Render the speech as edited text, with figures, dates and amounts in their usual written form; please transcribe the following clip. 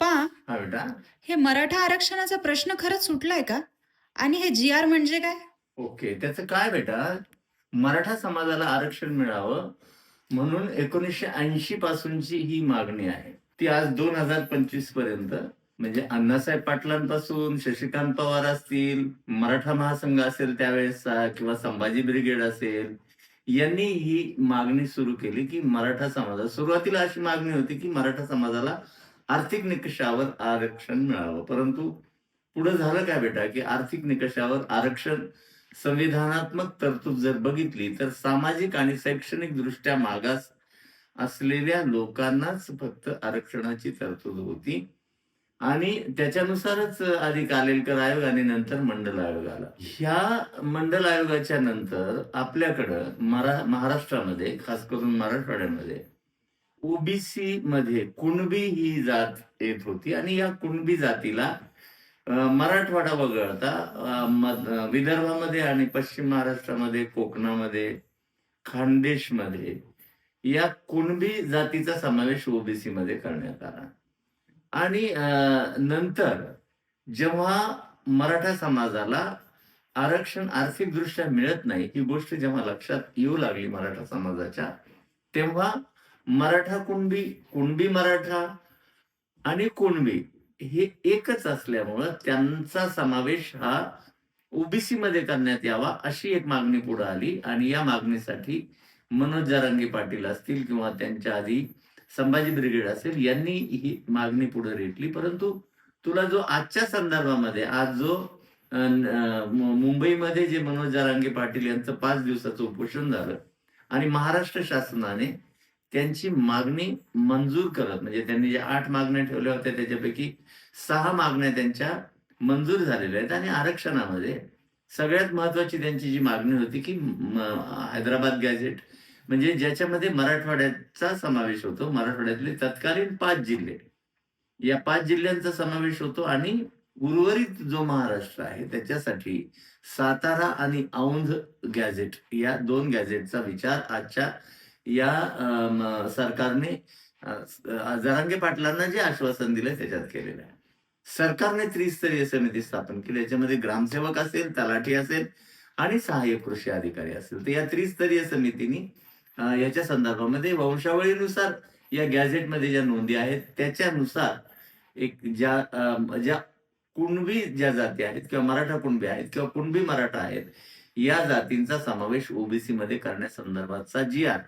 पप्पा, हा बेटा. हे मराठा आरक्षणाचा प्रश्न खरंच सुटलाय का? आणि हे जी-आर म्हणजे काय? ओके. त्याचं काय बेटा, मराठा समाजाला आरक्षण मिळावं म्हणून 1980 पासूनची ही मागणी आहे. ती आज 2025 पर्यंत म्हणजे अण्णासाहेब पाटलांपासून शशिकांत पवार असतील, मराठा महासंघ असेल त्यावेळेसचा किंवा संभाजी ब्रिगेड असेल, यांनी ही मागणी सुरू केली, की मराठा समाजाला सुरुवातीला अशी मागणी होती, की मराठा समाजाला आर्थिक निकषावर आरक्षण मिळावं. परंतु पुढे झालं काय बेटा, की आर्थिक निकषावर आरक्षण संविधानात्मक तरतूद जर बघितली, तर सामाजिक आणि शैक्षणिक दृष्ट्या मागास असलेल्या लोकांनाच फक्त आरक्षणाची तरतूद होती आणि त्याच्यानुसारच आधी कालेलकर आयोग आणि नंतर मंडल आयोग आला. ह्या मंडल आयोगाच्या नंतर आपल्याकडं महाराष्ट्रामध्ये, खास करून मराठवाड्यामध्ये ओबीसी मध्ये कुणबी ही जात येत होती आणि या कुणबी जातीला मराठवाडा वगळता विदर्भामध्ये आणि पश्चिम महाराष्ट्रामध्ये, कोकणामध्ये, खानदेशमध्ये या कुणबी जातीचा समावेश ओबीसी मध्ये करण्यात आला. आणि नंतर जेव्हा मराठा समाजाला आरक्षण आर्थिकदृष्ट्या मिळत नाही, ही गोष्ट जेव्हा लक्षात येऊ लागली मराठा समाजाच्या, तेव्हा मराठा कुणबी, कुणबी मराठा आणि कुणबी हे एकच असल्यामुळं त्यांचा समावेश हा ओबीसी मध्ये करण्यात यावा अशी एक मागणी पुढे आली आणि या मागणीसाठी मनोज जरांगे पाटील असतील किंवा त्यांच्या आधी संभाजी ब्रिगेड असेल यांनी ही मागणी पुढे रेटली. परंतु तुला जो आजच्या संदर्भामध्ये आज जो मुंबईमध्ये जे मनोज जरांगे पाटील यांचं 5 दिवसाचं उपोषण झालं आणि महाराष्ट्र शासनाने त्यांची मागणी मंजूर करत म्हणजे त्यांनी ज्या 8 मागण्या ठेवल्या होत्या त्याच्यापैकी 6 मागण्या त्यांच्या मंजूर झालेल्या आहेत आणि आरक्षणामध्ये सगळ्यात महत्वाची त्यांची जी मागणी होती, की हैदराबाद गॅझेट म्हणजे ज्याच्यामध्ये मराठवाड्याचा समावेश होतो. मराठवाड्यातले तत्कालीन 5 जिल्हे. या 5 जिल्ह्यांचा समावेश होतो आणि उर्वरित जो महाराष्ट्र आहे त्याच्यासाठी सातारा आणि औंध गॅझेट या 2 गॅझेटचा विचार आजच्या या सरकारने जरांगे पाटलांना जे आश्वासन दिलंय त्याच्यात केलेलं आहे. सरकारने त्रिस्तरीय समिती स्थापन केली. याच्यामध्ये ग्रामसेवक असेल, तलाठी असेल आणि सहाय्यक कृषी अधिकारी असेल. तर या त्रिस्तरीय समितीने याच्या संदर्भामध्ये वंशावळीनुसार या गॅझेटमध्ये ज्या नोंदी आहेत त्याच्यानुसार एक ज्या कुणबी ज्या जाती आहेत किंवा मराठा कुणबी आहेत किंवा कुणबी मराठा आहेत, या जातींचा समावेश ओबीसी मध्ये करण्यासंदर्भातचा जी-आर